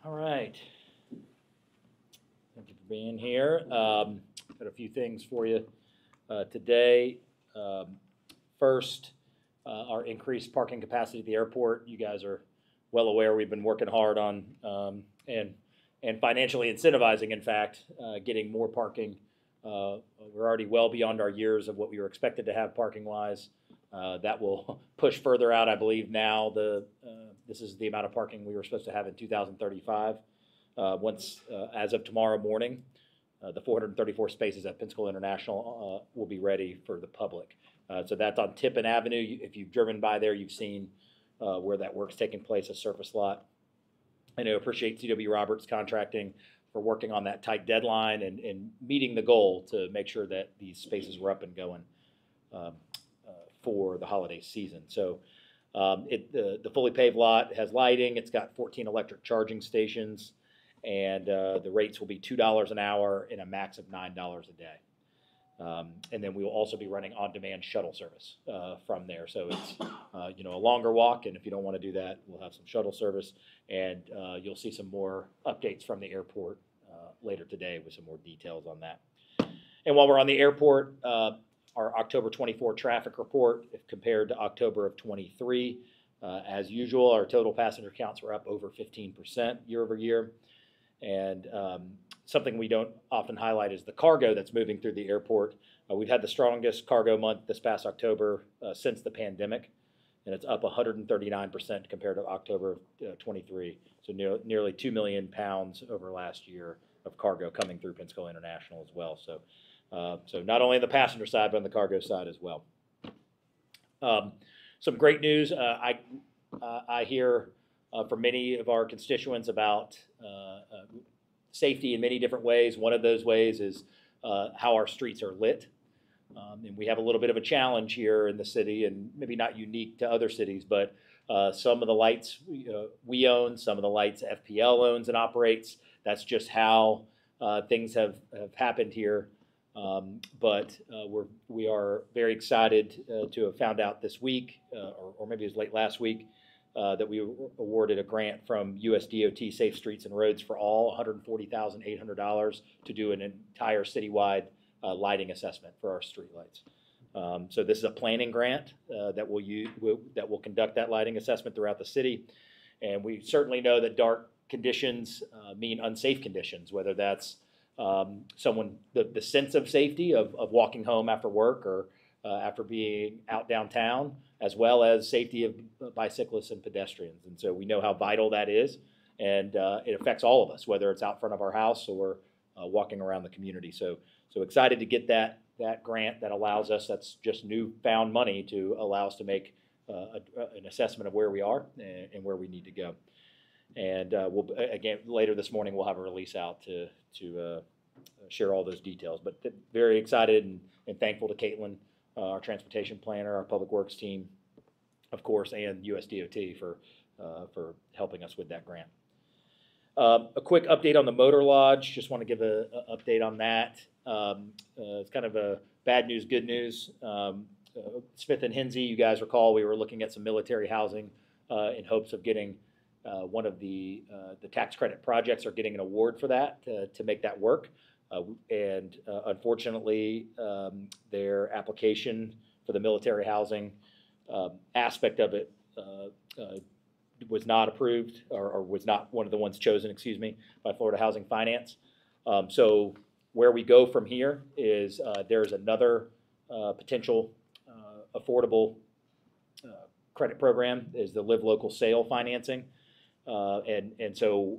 All right. Thank you for being here. Got a few things for you today. First, our increased parking capacity at the airport. You guys are well aware we've been working hard on and financially incentivizing, in fact, getting more parking. We're already well beyond our years of what we were expected to have parking-wise. That will push further out, I believe. Now this is the amount of parking we were supposed to have in 2035. As of tomorrow morning, the 434 spaces at Pensacola International will be ready for the public. So that's on Tippin Avenue. If you've driven by there, you've seen where that work's taking place, a surface lot. I know appreciate C.W. Roberts Contracting for working on that tight deadline and meeting the goal to make sure that these spaces were up and going for the holiday season. So the fully paved lot has lighting. It's got 14 electric charging stations, and the rates will be $2 an hour and a max of $9 a day. And then we will also be running on-demand shuttle service from there. So it's a longer walk, and if you don't want to do that, we'll have some shuttle service, and you'll see some more updates from the airport later today with some more details on that. And while we're on the airport, our October 24 traffic report, if compared to October of 23, as usual, our total passenger counts were up over 15% year over year. And something we don't often highlight is the cargo that's moving through the airport. We've had the strongest cargo month this past October since the pandemic, and it's up 139% compared to October of 23. So nearly 2 million pounds over last year of cargo coming through Pensacola International as well. So not only on the passenger side, but on the cargo side as well. Some great news. I hear from many of our constituents about safety in many different ways. One of those ways is how our streets are lit. And we have a little bit of a challenge here in the city, and maybe not unique to other cities, but some of the lights we own, some of the lights FPL owns and operates. That's just how things have happened here. But we are very excited to have found out this week, or maybe it was late last week, that we were awarded a grant from US DOT Safe Streets and Roads for All, $140,800 to do an entire citywide lighting assessment for our streetlights. So this is a planning grant that will conduct that lighting assessment throughout the city. And we certainly know that dark conditions mean unsafe conditions, whether that's the sense of safety of walking home after work or after being out downtown, as well as safety of bicyclists and pedestrians. And so we know how vital that is, and it affects all of us, whether it's out front of our house or walking around the community. So excited to get that grant that allows us, that's just newfound money to allow us to make an assessment of where we are and where we need to go. And we'll, again, later this morning, we'll have a release out to share all those details. But very excited and thankful to Caitlin, our transportation planner, our public works team, of course, and USDOT for helping us with that grant. A quick update on the Motor Lodge. Just want to give an update on that. It's kind of a bad news, good news. Smith and Hinsey, you guys recall, we were looking at some military housing in hopes of getting one of the tax credit projects, or getting an award for that to make that work. And unfortunately, their application for the military housing aspect of it was not approved, or was not one of the ones chosen, by Florida Housing Finance. So where we go from here is there's another potential affordable credit program, is the Live Local Sale financing. And so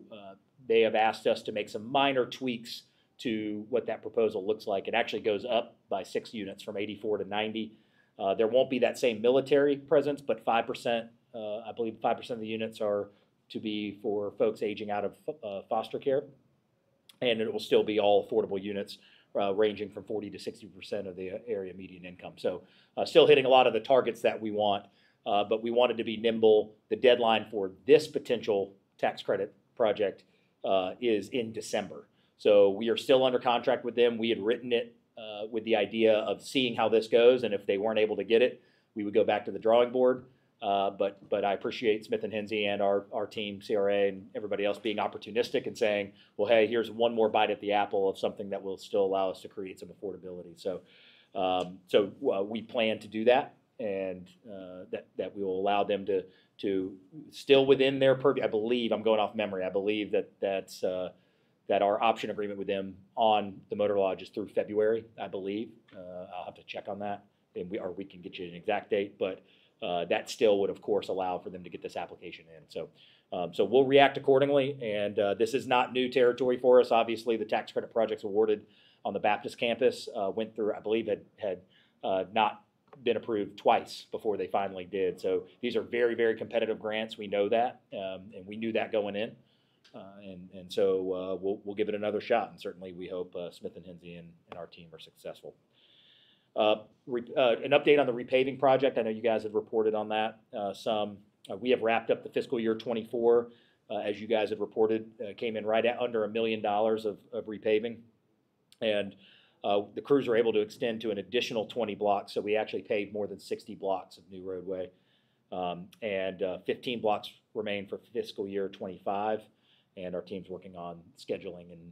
they have asked us to make some minor tweaks to what that proposal looks like. It actually goes up by 6 units from 84 to 90. There won't be that same military presence, but 5%, I believe 5% of the units are to be for folks aging out of foster care. And it will still be all affordable units, ranging from 40 to 60% of the area median income. So still hitting a lot of the targets that we want, but we wanted to be nimble. The deadline for this potential tax credit project is in December. So we are still under contract with them. We had written it with the idea of seeing how this goes, and if they weren't able to get it, we would go back to the drawing board. But I appreciate Smith and Hensey and our team, CRA, and everybody else being opportunistic and saying, well, hey, here's one more bite at the apple of something that will still allow us to create some affordability. So we plan to do that, and that we will allow them to still within their purview. I believe, I'm going off memory, I believe that our option agreement with them on the motor lodge is through February, I believe. I'll have to check on that, and we can get you an exact date, but that still would, of course, allow for them to get this application in. So we'll react accordingly, and this is not new territory for us. Obviously, the tax credit projects awarded on the Baptist campus went through, I believe, had not been approved twice before they finally did. So these are very, very competitive grants. We know that, and we knew that going in. So we'll give it another shot, and certainly we hope Smith and Hensey and our team are successful. An update on the repaving project. I know you guys have reported on that some. We have wrapped up the fiscal year 24, as you guys have reported, came in right at under $1 million of repaving. And the crews were able to extend to an additional 20 blocks, so we actually paved more than 60 blocks of new roadway. And 15 blocks remain for fiscal year 25. And our team's working on scheduling and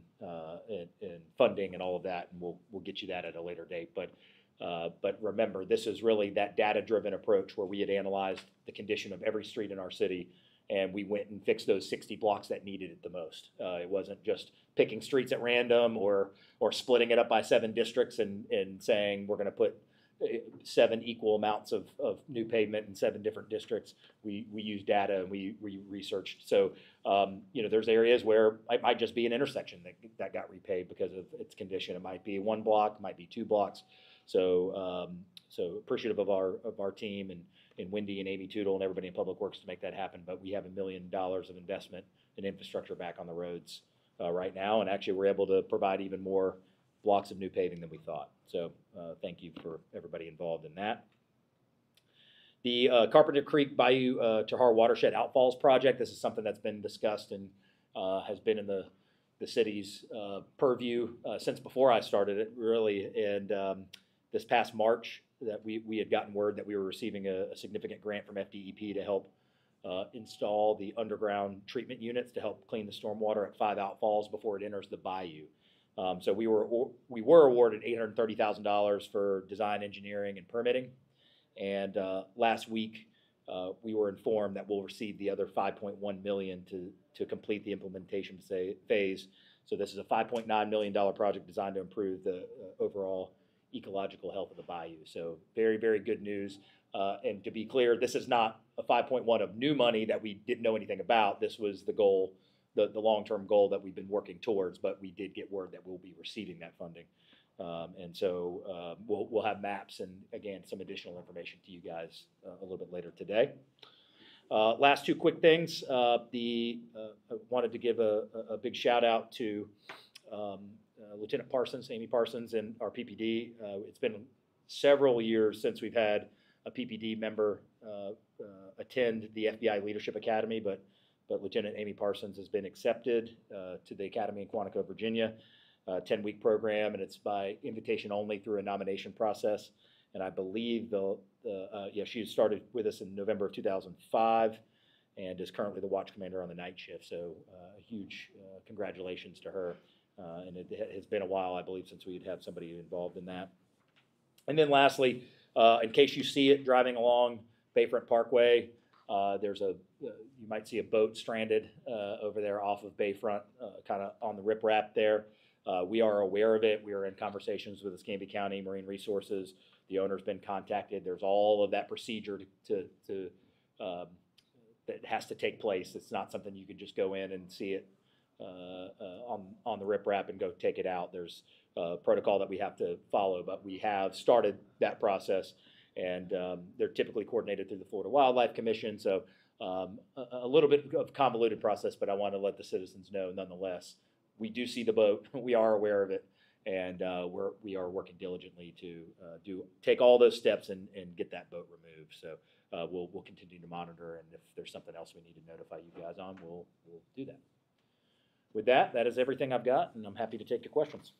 funding and all of that, and we'll get you that at a later date. But remember, this is really that data-driven approach where we had analyzed the condition of every street in our city, and we went and fixed those 60 blocks that needed it the most. It wasn't just picking streets at random or splitting it up by 7 districts and saying we're going to put 7 equal amounts of new pavement in 7 different districts. We used data and we researched. So there's areas where it might just be an intersection that got repaved because of its condition. It might be 1 block, it might be 2 blocks. So appreciative of our team and Wendy and Amy Tootle and everybody in Public Works to make that happen. But we have $1 million of investment in infrastructure back on the roads right now, and actually we're able to provide even more blocks of new paving than we thought. So thank you for everybody involved in that. The Carpenter Creek Bayou Tahar Watershed Outfalls Project. This is something that's been discussed and has been in the city's purview since before I started it, really. And this past March, that we had gotten word that we were receiving a significant grant from FDEP to help install the underground treatment units to help clean the stormwater at 5 outfalls before it enters the bayou. So we were awarded $830,000 for design, engineering, and permitting. And last week, we were informed that we'll receive the other $5.1 million to complete the implementation phase. So this is a $5.9 million project designed to improve the overall ecological health of the bayou. So very, very good news. And to be clear, this is not a 5.1 of new money that we didn't know anything about. This was the goal, the long-term goal that we've been working towards, but we did get word that we'll be receiving that funding. And so we'll have maps and, again, some additional information to you guys a little bit later today. Last 2 quick things. I wanted to give a big shout out to Lieutenant Parsons, Amy Parsons, and our PPD. It's been several years since we've had a PPD member attend the FBI Leadership Academy, but Lieutenant Amy Parsons has been accepted to the Academy in Quantico, Virginia, 10-week program, and it's by invitation only through a nomination process. And I believe she started with us in November of 2005 and is currently the watch commander on the night shift. So a huge congratulations to her. And it has been a while, I believe, since we'd have somebody involved in that. And then lastly, in case you see it driving along Bayfront Parkway, you might see a boat stranded over there off of Bayfront, kind of on the riprap there. We are aware of it. We are in conversations with Escambia County Marine Resources. The owner's been contacted. There's all of that procedure that has to take place. It's not something you can just go in and see it on the riprap and go take it out. There's a protocol that we have to follow, but we have started that process, and they're typically coordinated through the Florida Wildlife Commission. So a little bit of convoluted process, but I want to let the citizens know nonetheless. We do see the boat. We are aware of it, and we are working diligently to take all those steps and get that boat removed. So we'll continue to monitor, and if there's something else we need to notify you guys on, we'll do that. With that is everything I've got, and I'm happy to take your questions.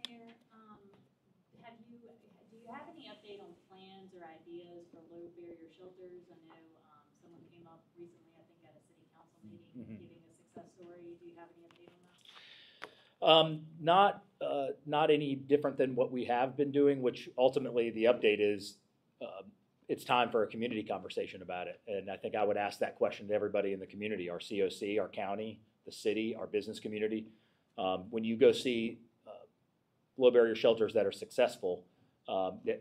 Mayor, do you have any update on plans or ideas for low barrier shelters. I know someone came up recently, I think at a city council meeting, giving a success story. Do you have any update on that? Not any different than what we have been doing, which ultimately the update is it's time for a community conversation about it. And I think I would ask that question to everybody in the community, our COC, our county, the city, our business community. When you go see low barrier shelters that are successful,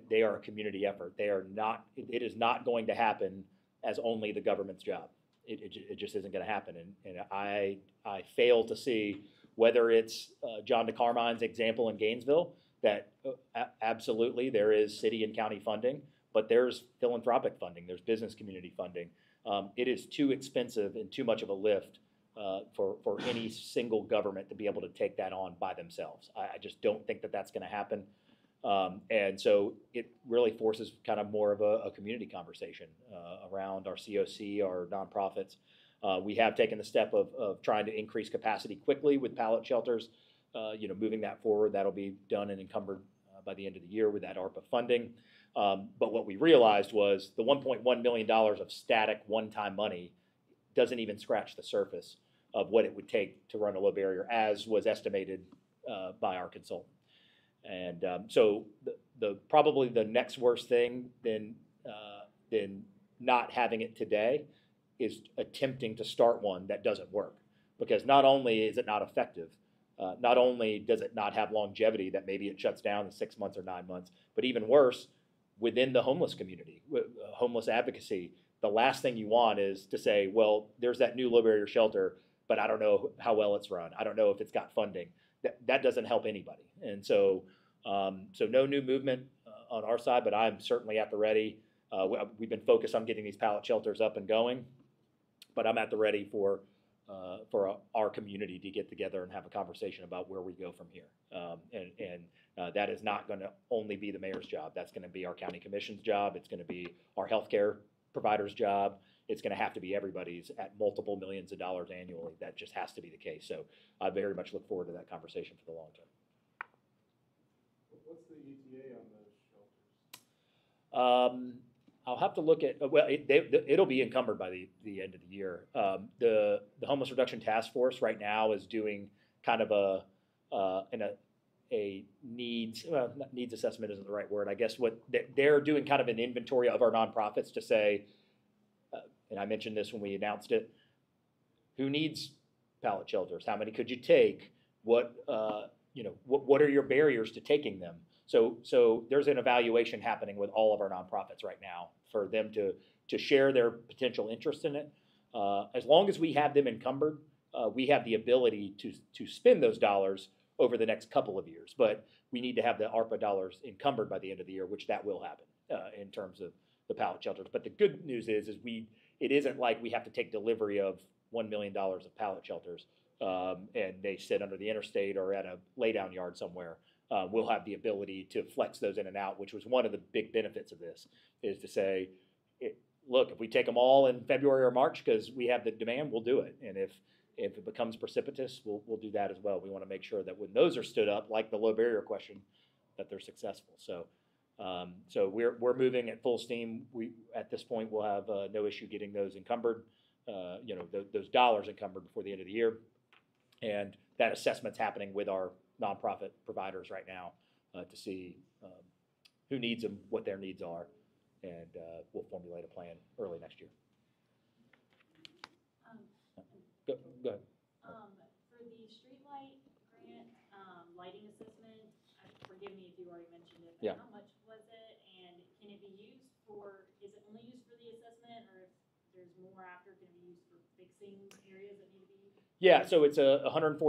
they are a community effort. They are not, it is not going to happen as only the government's job. It just isn't going to happen. And I fail to see whether it's John DeCarmine's example in Gainesville, that absolutely there is city and county funding, but there's philanthropic funding, there's business community funding. It is too expensive and too much of a lift for any single government to be able to take that on by themselves. I just don't think that that's going to happen. And so it really forces kind of more of a community conversation around our COC, our nonprofits. We have taken the step of trying to increase capacity quickly with pallet shelters, moving that forward. That'll be done and encumbered by the end of the year with that ARPA funding. But what we realized was the $1.1 million of static one-time money doesn't even scratch the surface of what it would take to run a low barrier, as was estimated by our consultant. And so the probably the next worst thing than not having it today is attempting to start one that doesn't work. Because not only is it not effective, not only does it not have longevity, that maybe it shuts down in 6 months or 9 months, but even worse, within the homeless community, homeless advocacy, the last thing you want is to say, well, there's that new low barrier shelter, but I don't know how well it's run. I don't know if it's got funding. That doesn't help anybody. And so, so no new movement on our side, but I'm certainly at the ready. We've been focused on getting these pallet shelters up and going, but I'm at the ready for our community to get together and have a conversation about where we go from here. And that is not going to only be the mayor's job. That's going to be our county commission's job. It's going to be our healthcare provider's job. It's going to have to be everybody's at multiple millions of dollars annually. That just has to be the case. So I very much look forward to that conversation for the long term. What's the ETA on those shelters? I'll have to look at, well, it'll be encumbered by the end of the year. The Homeless Reduction Task Force right now is doing kind of a needs, well, needs assessment isn't the right word. I guess what they're doing kind of an inventory of our nonprofits to say, and I mentioned this when we announced it, who needs pallet shelters? How many could you take? What are your barriers to taking them? So there's an evaluation happening with all of our nonprofits right now for them to share their potential interest in it. As long as we have them encumbered, we have the ability to spend those dollars over the next couple of years. But we need to have the ARPA dollars encumbered by the end of the year, which that will happen in terms of the pallet shelters. But the good news is it isn't like we have to take delivery of $1 million of pallet shelters and they sit under the interstate or at a laydown yard somewhere. We'll have the ability to flex those in and out, which was one of the big benefits of this, is to say, look, if we take them all in February or March because we have the demand, we'll do it. And if it becomes precipitous, we'll do that as well. We want to make sure that when those are stood up, like the low barrier question, that they're successful. So we're moving at full steam. At this point, we'll have no issue getting those encumbered, those dollars encumbered before the end of the year. And that assessment's happening with our nonprofit providers right now to see who needs them, what their needs are, and we'll formulate a plan early next year. Go ahead. For the streetlight grant lighting assessment, forgive me if you already mentioned it, but Yeah. How much was it, and can it be used for, is it only used for the assessment, or if there's more after, can it be used for fixing areas that need to be? Yeah, so it's $140,000,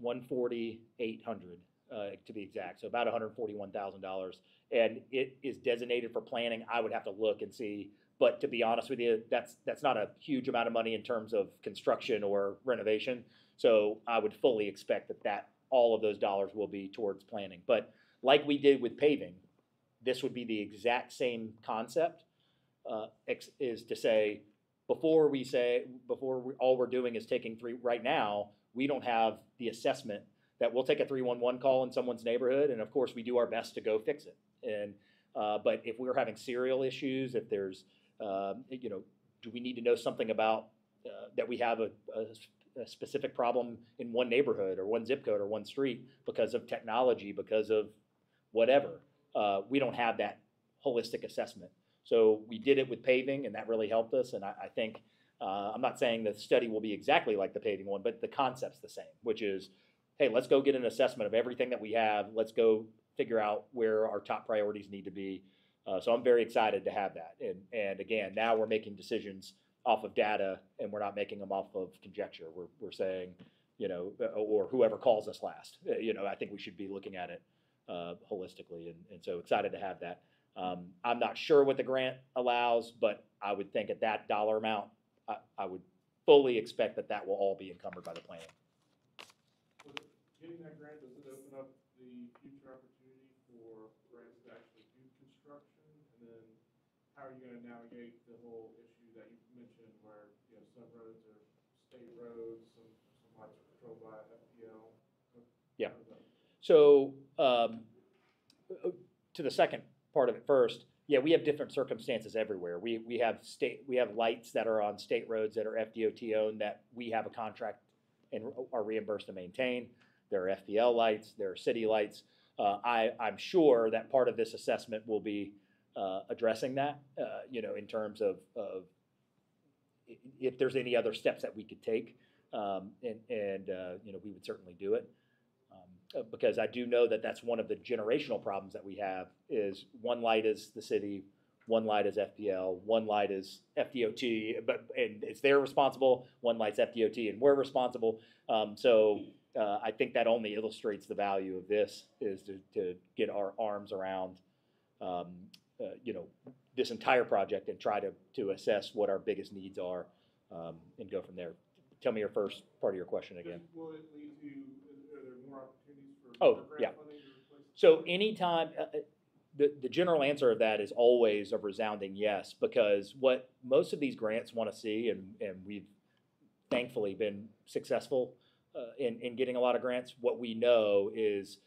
$140,800 to be exact. So about $141,000, and it is designated for planning. I would have to look and see, but to be honest with you, that's not a huge amount of money in terms of construction or renovation. So I would fully expect that all of those dollars will be towards planning. But like we did with paving, this would be the exact same concept. Is to say, before all we're doing is taking right now, we don't have the assessment that we'll take a 311 call in someone's neighborhood, and of course we do our best to go fix it. And But if we're having serial issues, if there's, do we need to know something about that we have a specific problem in one neighborhood or one zip code or one street because of technology, because of whatever? We don't have that holistic assessment. So we did it with paving, and that really helped us. And I think, I'm not saying the study will be exactly like the paving one, but the concept's the same, which is, hey, let's go get an assessment of everything that we have. Let's go figure out where our top priorities need to be. So I'm very excited to have that. And again, now we're making decisions off of data, and we're not making them off of conjecture. We're saying, or whoever calls us last, I think we should be looking at it holistically. And so excited to have that. I'm not sure what the grant allows, but I would think at that dollar amount, I would fully expect that will all be encumbered by the plan. Getting that grant, does it open up the future opportunity for grants to actually do construction? And then how are you going to navigate the whole issue that you mentioned where, some roads are state roads, some are controlled by FPL? Yeah. So to the second part of it first, yeah, we have different circumstances everywhere. We have lights that are on state roads that are FDOT owned that we have a contract and are reimbursed to maintain. There are FPL lights, there are city lights. I'm sure that part of this assessment will be addressing that, in terms of if there's any other steps that we could take, we would certainly do it. Because I do know that that's one of the generational problems that we have is one light is the city, one light is FPL, one light is FDOT, and it's they're responsible, one light's FDOT, and we're responsible. I think that only illustrates the value of this is to get our arms around, this entire project and try to assess what our biggest needs are, and go from there. Tell me your first part of your question again. Will it lead to, are there more opportunities for Oh, grant yeah. funding to replace? So anytime, the general answer of that is always a resounding yes, because what most of these grants want to see, and we've thankfully been successful in getting a lot of grants, what we know is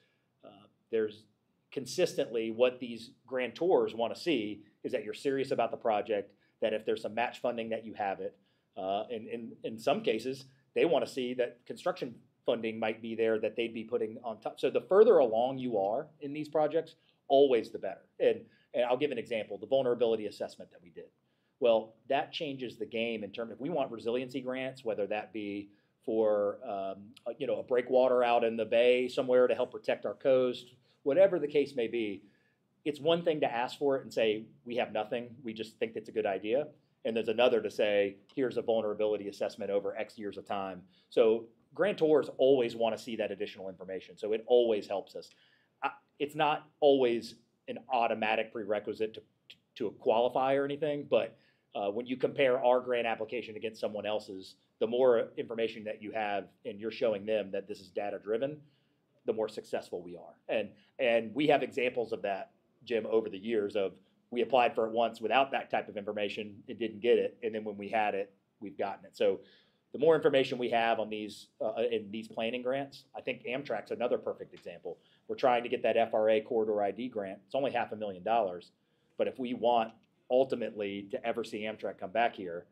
there's consistently what these grantors want to see is that you're serious about the project, that if there's some match funding that you have it. In some cases, they want to see that construction funding might be there that they'd be putting on top. So the further along you are in these projects, always the better. And I'll give an example, the vulnerability assessment that we did. Well, that changes the game in terms of, if we want resiliency grants, whether that be for a breakwater out in the bay somewhere to help protect our coast, whatever the case may be, it's one thing to ask for it and say, we have nothing, we just think it's a good idea. And there's another to say, here's a vulnerability assessment over X years of time. So grantors always want to see that additional information. So it always helps us. It's not always an automatic prerequisite to qualify or anything, but when you compare our grant application against someone else's, the more information that you have and you're showing them that this is data driven, the more successful we are. And we have examples of that, Jim, over the years of, we applied for it once without that type of information and didn't get it. And then when we had it, we've gotten it. So the more information we have on these, in these planning grants, I think Amtrak's another perfect example. We're trying to get that FRA corridor ID grant. It's only $500,000. But if we want ultimately to ever see Amtrak come back here,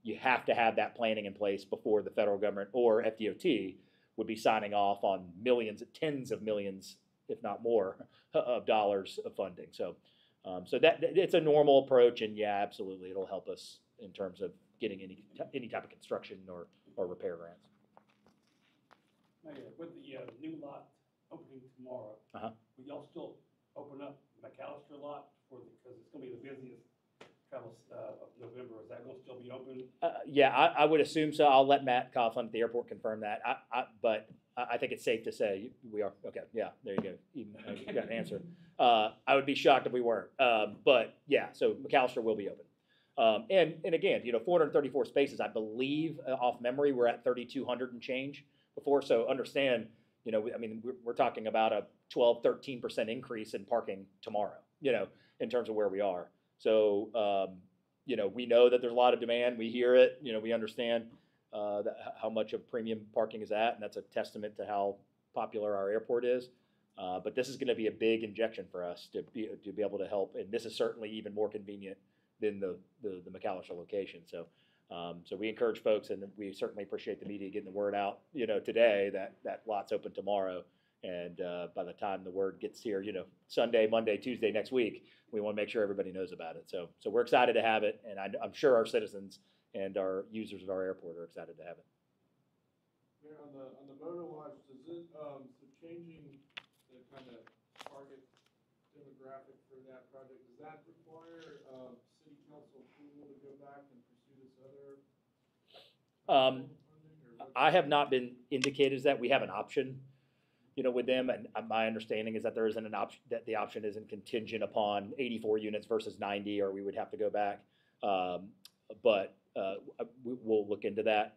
you have to have that planning in place before the federal government or FDOT would be signing off on millions, tens of millions, if not more, of dollars of funding. So that it's a normal approach, and yeah, absolutely, it'll help us in terms of getting any type of construction or repair grants. Mayor, with the new lot opening tomorrow, will y'all still open up McAllister lot because it's going to be the busiest travel of November? Is that going to still be open? Yeah, I would assume so. I'll let Matt Coughlin at the airport confirm that. But I think it's safe to say we are. Okay, yeah, there you go. You got an answer. I would be shocked if we weren't. But yeah, so McAllister will be open. And again, 434 spaces. I believe off memory we're at 3,200 and change before. So understand, we're talking about a 12-13% increase in parking tomorrow. In terms of where we are. So we know that there's a lot of demand. We hear it. We understand how much of premium parking is at, and that's a testament to how popular our airport is. But this is going to be a big injection for us to be able to help, and this is certainly even more convenient than the McAllister location. So we encourage folks, and we certainly appreciate the media getting the word out, today that lot's open tomorrow. And by the time the word gets here, Sunday, Monday, Tuesday next week, we want to make sure everybody knows about it. So we're excited to have it, and I'm sure our citizens and our users of our airport are excited to have it. Yeah, on the motor watch, does it so changing the kind of target demographic for that project, does that require city council approval to go back and pursue this other? I have not been indicated as that. We have an option, with them, and my understanding is that there isn't an option, that the option isn't contingent upon 84 units versus 90, or we would have to go back. But we'll look into that.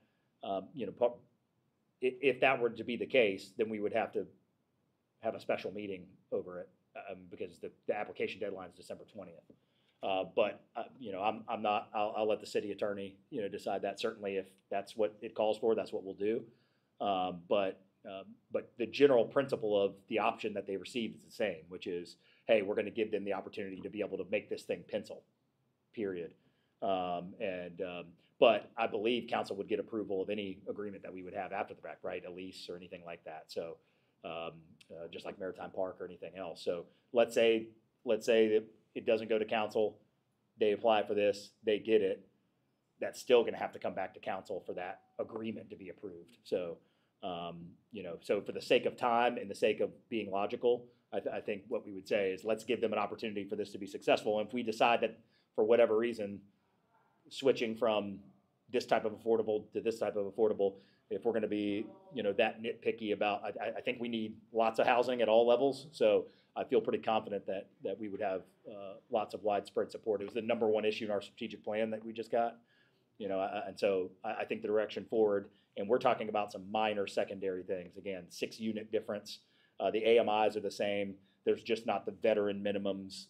If that were to be the case, then we would have to have a special meeting over it, because the application deadline is December 20th. But I'm not. I'll let the city attorney decide that. Certainly, if that's what it calls for, that's what we'll do. But the general principle of the option that they received is the same, which is, hey, we're going to give them the opportunity to be able to make this thing pencil, period. But I believe council would get approval of any agreement that we would have after the fact, right? A lease or anything like that. So just like Maritime Park or anything else. So let's say that it doesn't go to council, they apply for this, they get it. That's still going to have to come back to council for that agreement to be approved. So, so for the sake of time and the sake of being logical, I think what we would say is let's give them an opportunity for this to be successful. And if we decide that for whatever reason, switching from this type of affordable to this type of affordable, if we're going to be, that nitpicky about, I think we need lots of housing at all levels. So I feel pretty confident that we would have lots of widespread support. It was the number one issue in our strategic plan that we just got, and so I think the direction forward, and we're talking about some minor secondary things. Again, 6 unit difference. The AMIs are the same. There's just not the veteran minimums,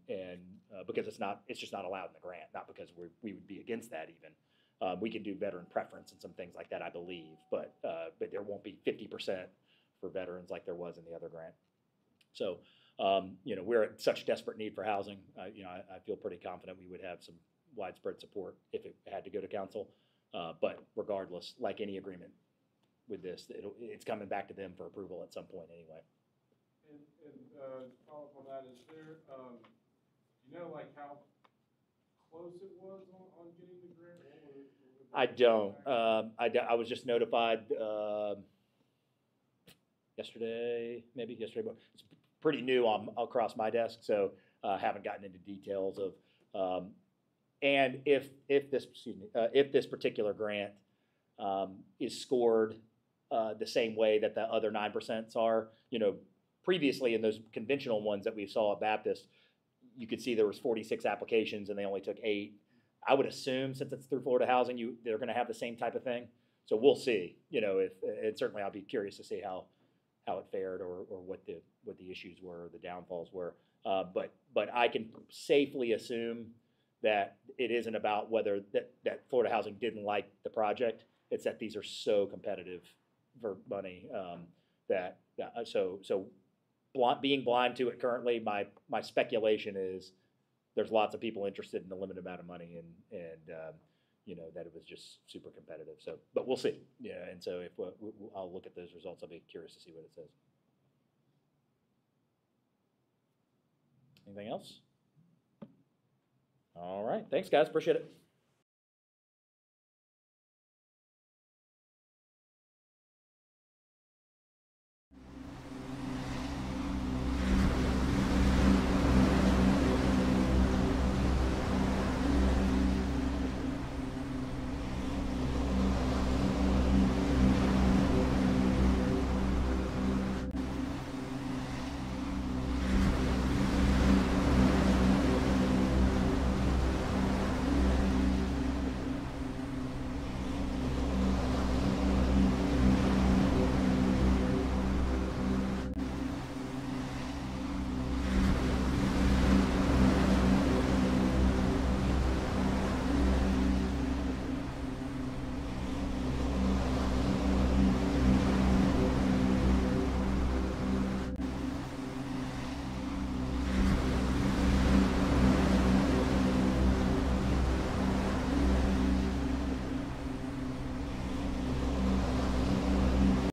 and because it's just not allowed in the grant, not because we would be against that even. We can do veteran preference and some things like that, I believe, but there won't be 50% for veterans like there was in the other grant. So, we're at such desperate need for housing. I feel pretty confident we would have some widespread support if it had to go to council. But regardless, like any agreement with this, it's coming back to them for approval at some point anyway. And follow up on that, is there, like how close it was on getting the grant? I don't. I was just notified yesterday, but it's pretty new across my desk, so haven't gotten into details of. And if this particular grant is scored the same way that the other 9% are, previously in those conventional ones that we saw at Baptist, you could see there was 46 applications and they only took 8. I would assume since it's through Florida Housing, they're going to have the same type of thing. So we'll see. And certainly I'll be curious to see how it fared or what the issues were, or the downfalls were. But I can safely assume that it isn't about whether that Florida Housing didn't like the project. It's that these are so competitive for money being blind to it currently, my speculation is there's lots of people interested in the limited amount of money and that it was just super competitive. So, but we'll see. Yeah, and so if I'll look at those results, I'll be curious to see what it says. Anything else? All right. Thanks, guys. Appreciate it.